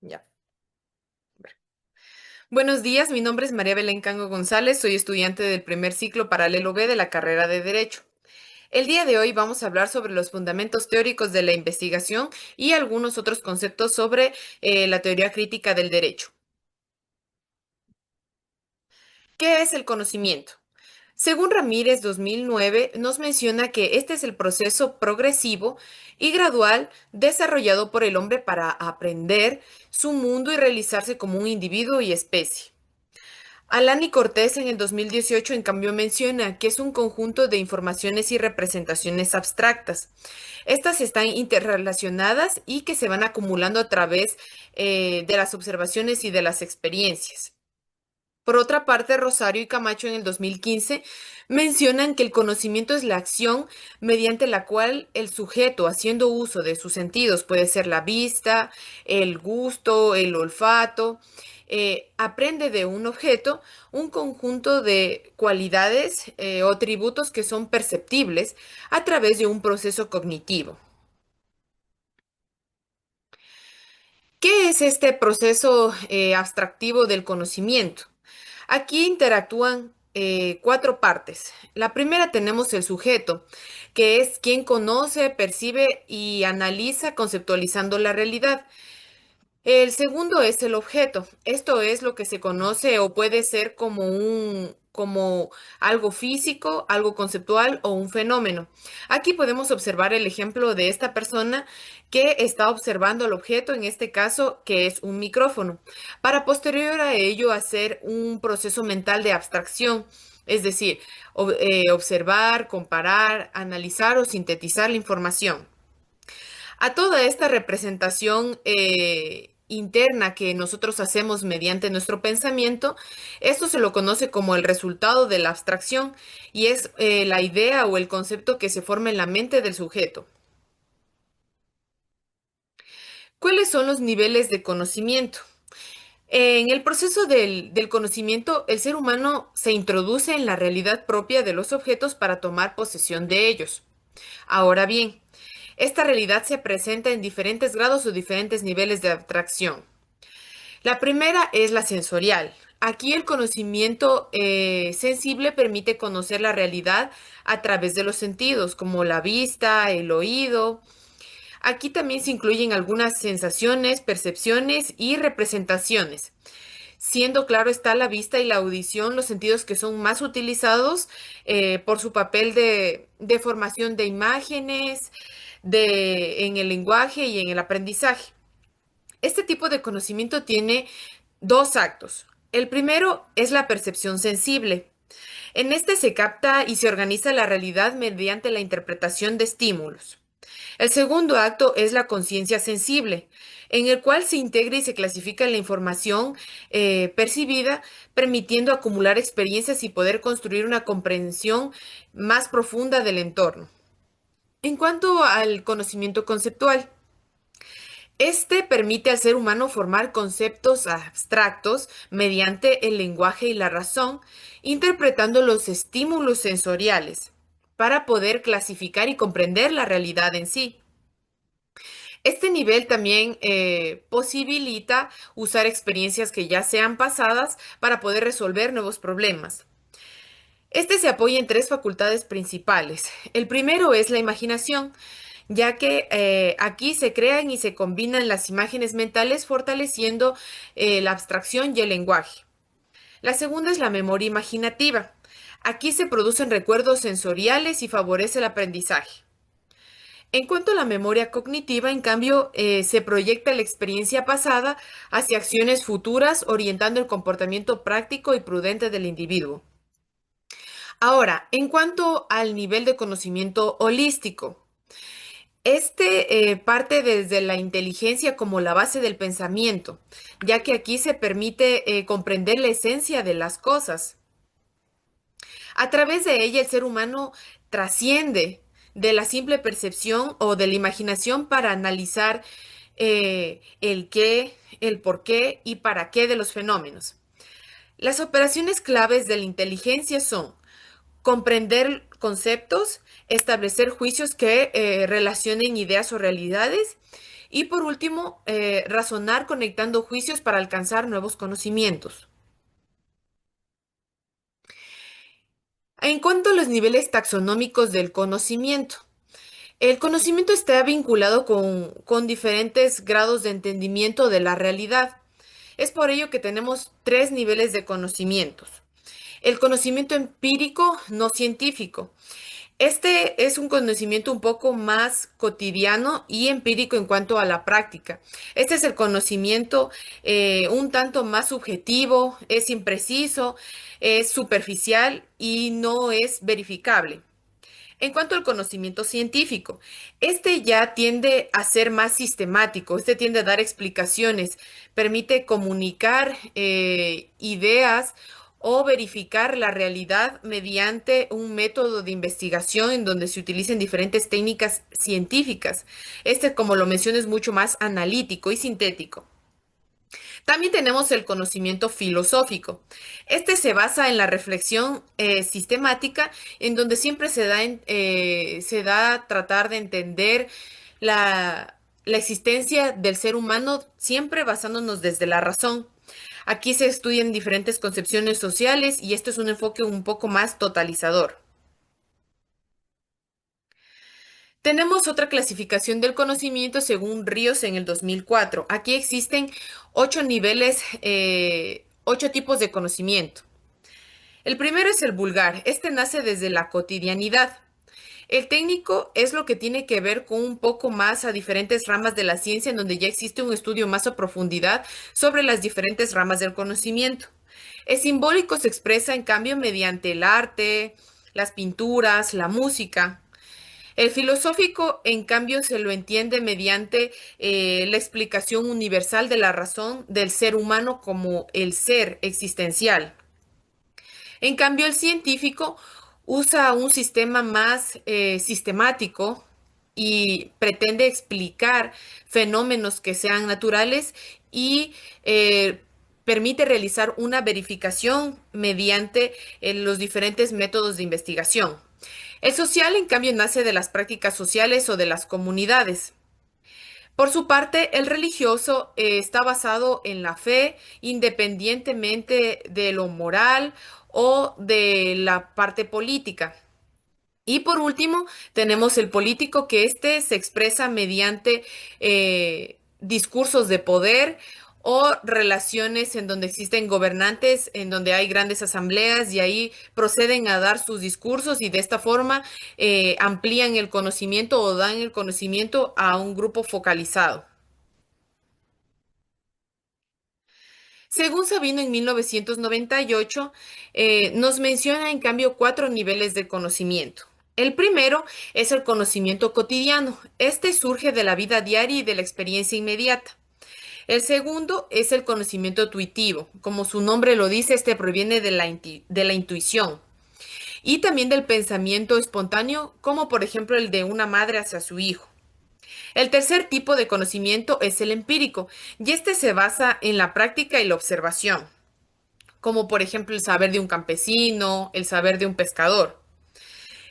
Ya. Buenos días, mi nombre es María Belén Cango González, soy estudiante del primer ciclo paralelo B de la carrera de Derecho. El día de hoy vamos a hablar sobre los fundamentos teóricos de la investigación y algunos otros conceptos sobre la teoría crítica del derecho. ¿Qué es el conocimiento? Según Ramírez 2009, nos menciona que este es el proceso progresivo y gradual desarrollado por el hombre para aprender su mundo y realizarse como un individuo y especie. Alani Cortés en el 2018, en cambio, menciona que es un conjunto de informaciones y representaciones abstractas. Estas están interrelacionadas y que se van acumulando a través de las observaciones y de las experiencias. Por otra parte, Rosario y Camacho en el 2015 mencionan que el conocimiento es la acción mediante la cual el sujeto, haciendo uso de sus sentidos, puede ser la vista, el gusto, el olfato, aprende de un objeto un conjunto de cualidades o atributos que son perceptibles a través de un proceso cognitivo. ¿Qué es este proceso abstractivo del conocimiento? Aquí interactúan cuatro partes. La primera tenemos el sujeto, que es quien conoce, percibe y analiza conceptualizando la realidad. El segundo es el objeto. Esto es lo que se conoce o puede ser como algo físico, algo conceptual o un fenómeno. Aquí podemos observar el ejemplo de esta persona que está observando el objeto, en este caso, que es un micrófono, para posterior a ello hacer un proceso mental de abstracción. Es decir, observar, comparar, analizar o sintetizar la información. A toda esta representación interna que nosotros hacemos mediante nuestro pensamiento, esto se lo conoce como el resultado de la abstracción y es la idea o el concepto que se forma en la mente del sujeto. ¿Cuáles son los niveles de conocimiento? En el proceso del conocimiento, el ser humano se introduce en la realidad propia de los objetos para tomar posesión de ellos. Ahora bien, esta realidad se presenta en diferentes grados o diferentes niveles de abstracción. La primera es la sensorial. Aquí el conocimiento sensible permite conocer la realidad a través de los sentidos, como la vista, el oído. Aquí también se incluyen algunas sensaciones, percepciones y representaciones. Siendo claro está la vista y la audición, los sentidos que son más utilizados por su papel de formación de imágenes, en el lenguaje y en el aprendizaje. Este tipo de conocimiento tiene dos actos. El primero es la percepción sensible. En este se capta y se organiza la realidad mediante la interpretación de estímulos. El segundo acto es la conciencia sensible, en el cual se integra y se clasifica la información percibida, permitiendo acumular experiencias y poder construir una comprensión más profunda del entorno. En cuanto al conocimiento conceptual, este permite al ser humano formar conceptos abstractos mediante el lenguaje y la razón, interpretando los estímulos sensoriales para poder clasificar y comprender la realidad en sí. Este nivel también posibilita usar experiencias que ya sean pasadas para poder resolver nuevos problemas. Este se apoya en tres facultades principales. El primero es la imaginación, ya que aquí se crean y se combinan las imágenes mentales fortaleciendo la abstracción y el lenguaje. La segunda es la memoria imaginativa. Aquí se producen recuerdos sensoriales y favorece el aprendizaje. En cuanto a la memoria cognitiva, en cambio, se proyecta la experiencia pasada hacia acciones futuras, orientando el comportamiento práctico y prudente del individuo. Ahora, en cuanto al nivel de conocimiento holístico, este parte desde la inteligencia como la base del pensamiento, ya que aquí se permite comprender la esencia de las cosas. A través de ella, el ser humano trasciende de la simple percepción o de la imaginación para analizar el qué, el por qué y para qué de los fenómenos. Las operaciones claves de la inteligencia son comprender conceptos, establecer juicios que relacionen ideas o realidades Y por último, razonar conectando juicios para alcanzar nuevos conocimientos. En cuanto a los niveles taxonómicos del conocimiento, el conocimiento está vinculado con diferentes grados de entendimiento de la realidad. Es por ello que tenemos tres niveles de conocimientos. El conocimiento empírico no científico. Este es un conocimiento un poco más cotidiano y empírico en cuanto a la práctica. Este es el conocimiento un tanto más subjetivo, es impreciso, es superficial y no es verificable. En cuanto al conocimiento científico, este ya tiende a ser más sistemático, este tiende a dar explicaciones, permite comunicar ideas o verificar la realidad mediante un método de investigación en donde se utilicen diferentes técnicas científicas. Este, como lo mencioné, es mucho más analítico y sintético. También tenemos el conocimiento filosófico. Este se basa en la reflexión sistemática, en donde siempre se da a tratar de entender la existencia del ser humano, siempre basándonos desde la razón. Aquí se estudian diferentes concepciones sociales y esto es un enfoque un poco más totalizador. Tenemos otra clasificación del conocimiento según Ríos en el 2004. Aquí existen ocho niveles, ocho tipos de conocimiento. El primero es el vulgar. Este nace desde la cotidianidad. El técnico es lo que tiene que ver con un poco más a diferentes ramas de la ciencia en donde ya existe un estudio más a profundidad sobre las diferentes ramas del conocimiento. El simbólico se expresa en cambio mediante el arte, las pinturas, la música. El filosófico, en cambio, se lo entiende mediante la explicación universal de la razón del ser humano como el ser existencial. En cambio, el científico usa un sistema más sistemático y pretende explicar fenómenos que sean naturales y permite realizar una verificación mediante los diferentes métodos de investigación. El social, en cambio, nace de las prácticas sociales o de las comunidades. Por su parte, el religioso está basado en la fe, independientemente de lo moral o de la parte política. Y por último, tenemos el político, que este se expresa mediante discursos de poder o relaciones en donde existen gobernantes, en donde hay grandes asambleas y ahí proceden a dar sus discursos y de esta forma amplían el conocimiento o dan el conocimiento a un grupo focalizado. Según Sabino en 1998, nos menciona en cambio cuatro niveles de conocimiento. El primero es el conocimiento cotidiano. Este surge de la vida diaria y de la experiencia inmediata. El segundo es el conocimiento tuitivo. Como su nombre lo dice, este proviene de de la intuición y también del pensamiento espontáneo, como por ejemplo el de una madre hacia su hijo. El tercer tipo de conocimiento es el empírico, y este se basa en la práctica y la observación, como por ejemplo el saber de un campesino, el saber de un pescador.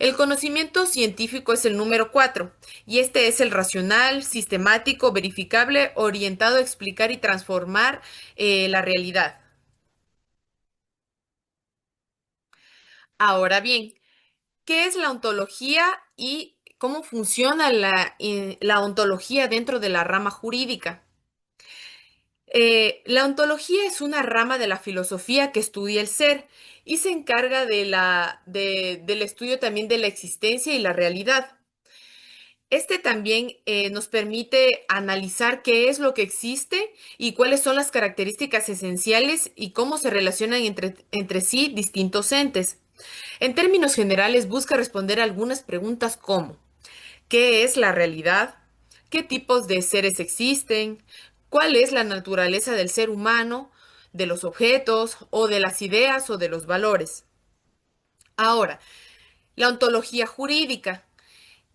El conocimiento científico es el número 4 y este es el racional, sistemático, verificable, orientado a explicar y transformar la realidad. Ahora bien, ¿qué es la ontología y cómo funciona la ontología dentro de la rama jurídica? La ontología es una rama de la filosofía que estudia el ser y se encarga del estudio también de la existencia y la realidad. Este también nos permite analizar qué es lo que existe y cuáles son las características esenciales y cómo se relacionan entre sí distintos entes. En términos generales, busca responder algunas preguntas como: ¿qué es la realidad? ¿Qué tipos de seres existen? ¿Cuál es la naturaleza del ser humano, de los objetos o de las ideas o de los valores? Ahora, la ontología jurídica.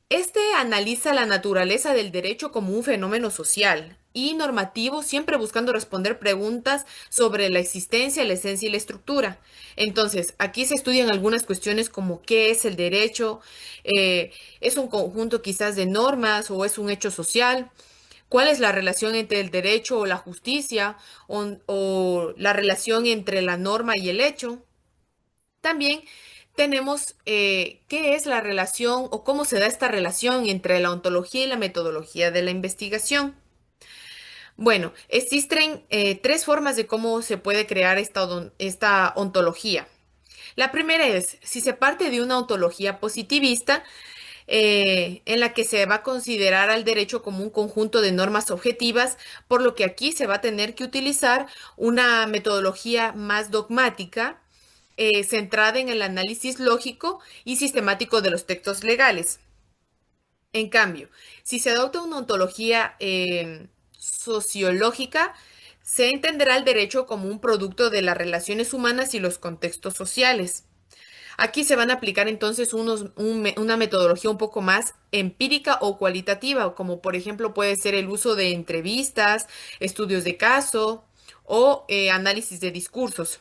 Este analiza la naturaleza del derecho como un fenómeno social y normativo, siempre buscando responder preguntas sobre la existencia, la esencia y la estructura. Entonces, aquí se estudian algunas cuestiones como qué es el derecho, es un conjunto quizás de normas o es un hecho social, ¿Cuál es la relación entre el derecho o la justicia o la relación entre la norma y el hecho? También tenemos qué es la relación o cómo se da esta relación entre la ontología y la metodología de la investigación. Bueno, existen tres formas de cómo se puede crear esta ontología. La primera es, si se parte de una ontología positivista, en la que se va a considerar al derecho como un conjunto de normas objetivas, por lo que aquí se va a tener que utilizar una metodología más dogmática, centrada en el análisis lógico y sistemático de los textos legales. En cambio, si se adopta una ontología sociológica, se entenderá el derecho como un producto de las relaciones humanas y los contextos sociales. Aquí se van a aplicar entonces una metodología un poco más empírica o cualitativa, como por ejemplo puede ser el uso de entrevistas, estudios de caso o análisis de discursos.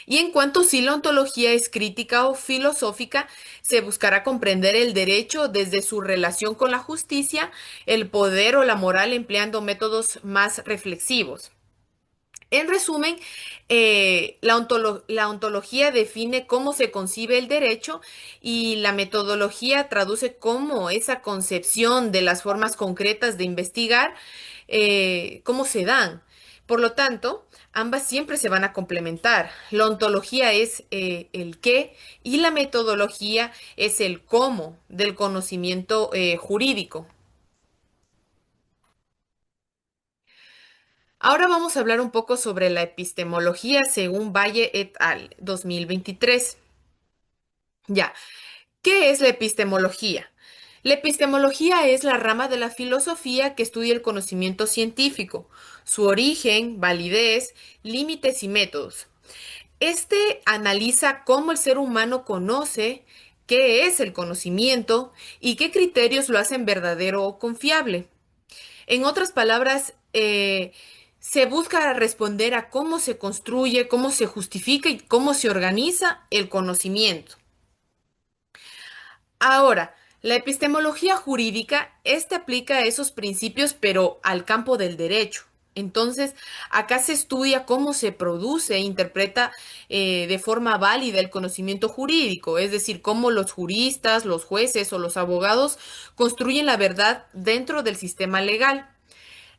Y en cuanto si la ontología es crítica o filosófica, se buscará comprender el derecho desde su relación con la justicia, el poder o la moral empleando métodos más reflexivos. En resumen, la ontología define cómo se concibe el derecho y la metodología traduce cómo esa concepción de las formas concretas de investigar, cómo se dan. Por lo tanto, ambas siempre se van a complementar. La ontología es el qué y la metodología es el cómo del conocimiento jurídico. Ahora vamos a hablar un poco sobre la epistemología según Valle et al. 2023. Ya, ¿qué es la epistemología? La epistemología es la rama de la filosofía que estudia el conocimiento científico, su origen, validez, límites y métodos. Este analiza cómo el ser humano conoce, qué es el conocimiento y qué criterios lo hacen verdadero o confiable. En otras palabras, se busca responder a cómo se construye, cómo se justifica y cómo se organiza el conocimiento. Ahora, la epistemología jurídica, este aplica esos principios, pero al campo del derecho. Entonces, acá se estudia cómo se produce e interpreta de forma válida el conocimiento jurídico, es decir, cómo los juristas, los jueces o los abogados construyen la verdad dentro del sistema legal.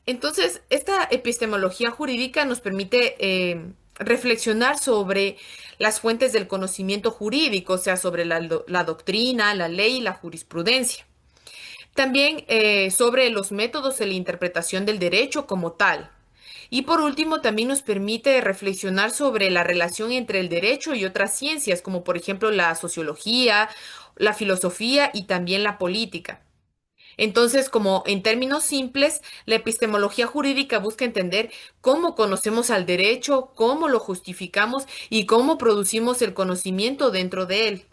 Entonces, esta epistemología jurídica nos permite reflexionar sobre las fuentes del conocimiento jurídico, o sea, sobre la doctrina, la ley y la jurisprudencia. También sobre los métodos de la interpretación del derecho como tal. Y por último, también nos permite reflexionar sobre la relación entre el derecho y otras ciencias, como por ejemplo la sociología, la filosofía y también la política. Entonces, como en términos simples, la epistemología jurídica busca entender cómo conocemos al derecho, cómo lo justificamos y cómo producimos el conocimiento dentro de él.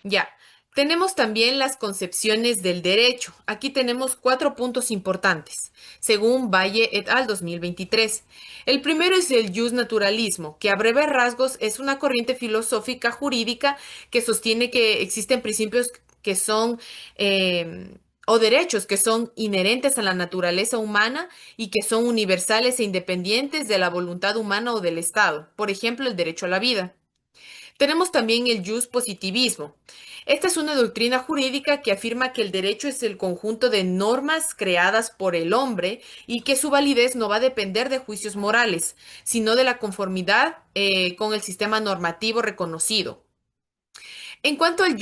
Ya, tenemos también las concepciones del derecho. Aquí tenemos cuatro puntos importantes, según Valle et al. 2023. El primero es el justnaturalismo, que a breves rasgos es una corriente filosófica jurídica que sostiene que existen principios que son o derechos que son inherentes a la naturaleza humana y que son universales e independientes de la voluntad humana o del Estado. Por ejemplo, el derecho a la vida. Tenemos también el positivismo. Esta es una doctrina jurídica que afirma que el derecho es el conjunto de normas creadas por el hombre y que su validez no va a depender de juicios morales, sino de la conformidad con el sistema normativo reconocido. En cuanto al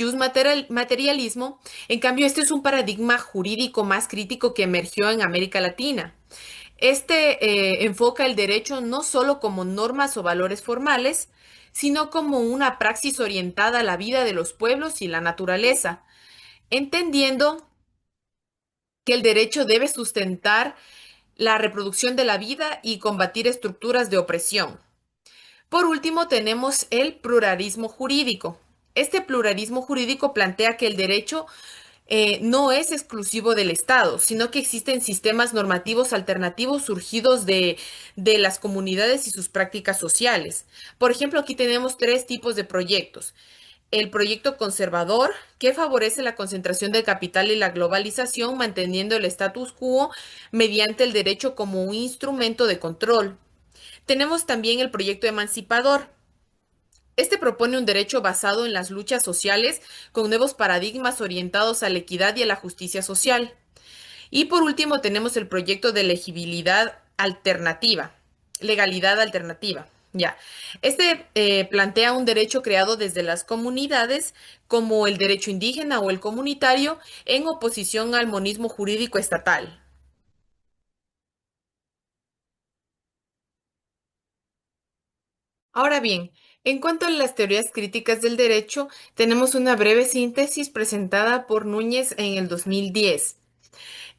materialismo, en cambio, este es un paradigma jurídico más crítico que emergió en América Latina. Este enfoca el derecho no solo como normas o valores formales, sino como una praxis orientada a la vida de los pueblos y la naturaleza, entendiendo que el derecho debe sustentar la reproducción de la vida y combatir estructuras de opresión. Por último, tenemos el pluralismo jurídico. Este pluralismo jurídico plantea que el derecho no es exclusivo del Estado, sino que existen sistemas normativos alternativos surgidos de las comunidades y sus prácticas sociales. Por ejemplo, aquí tenemos tres tipos de proyectos. el proyecto conservador, que favorece la concentración del capital y la globalización, manteniendo el status quo mediante el derecho como un instrumento de control. Tenemos también el proyecto emancipador. Este propone un derecho basado en las luchas sociales con nuevos paradigmas orientados a la equidad y a la justicia social. Y por último tenemos el proyecto de legalidad alternativa. Ya. Este plantea un derecho creado desde las comunidades, como el derecho indígena o el comunitario, en oposición al monismo jurídico estatal. Ahora bien, en cuanto a las teorías críticas del derecho, tenemos una breve síntesis presentada por Núñez en el 2010.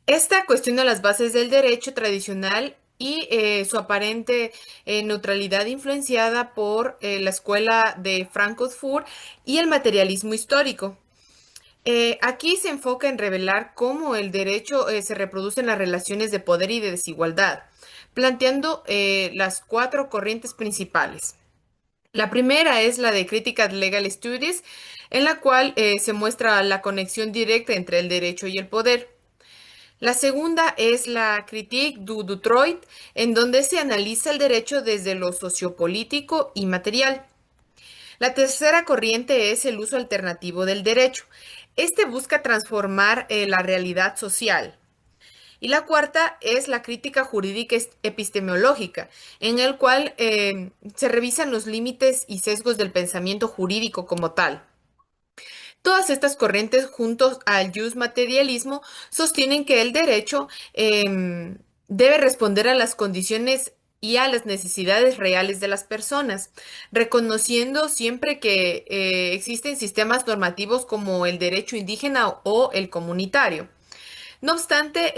Esta cuestiona las bases del derecho tradicional y su aparente neutralidad influenciada por la escuela de Frankfurt y el materialismo histórico. Aquí se enfoca en revelar cómo el derecho se reproduce en las relaciones de poder y de desigualdad, planteando las cuatro corrientes principales. La primera es la de Critical Legal Studies, en la cual se muestra la conexión directa entre el derecho y el poder. La segunda es la Critique du Detroit, en donde se analiza el derecho desde lo sociopolítico y material. La tercera corriente es el uso alternativo del derecho. Este busca transformar la realidad social. Y la cuarta es la crítica jurídica epistemológica, en el cual se revisan los límites y sesgos del pensamiento jurídico como tal. Todas estas corrientes, juntos al materialismo, sostienen que el derecho debe responder a las condiciones y a las necesidades reales de las personas, reconociendo siempre que existen sistemas normativos como el derecho indígena o el comunitario. No obstante,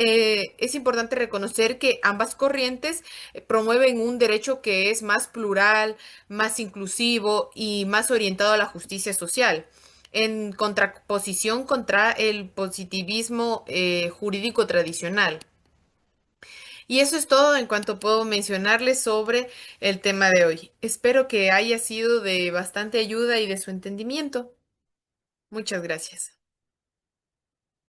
es importante reconocer que ambas corrientes promueven un derecho que es más plural, más inclusivo y más orientado a la justicia social, en contraposición contra el positivismo jurídico tradicional. Y eso es todo en cuanto puedo mencionarles sobre el tema de hoy. Espero que haya sido de bastante ayuda y de su entendimiento. Muchas gracias.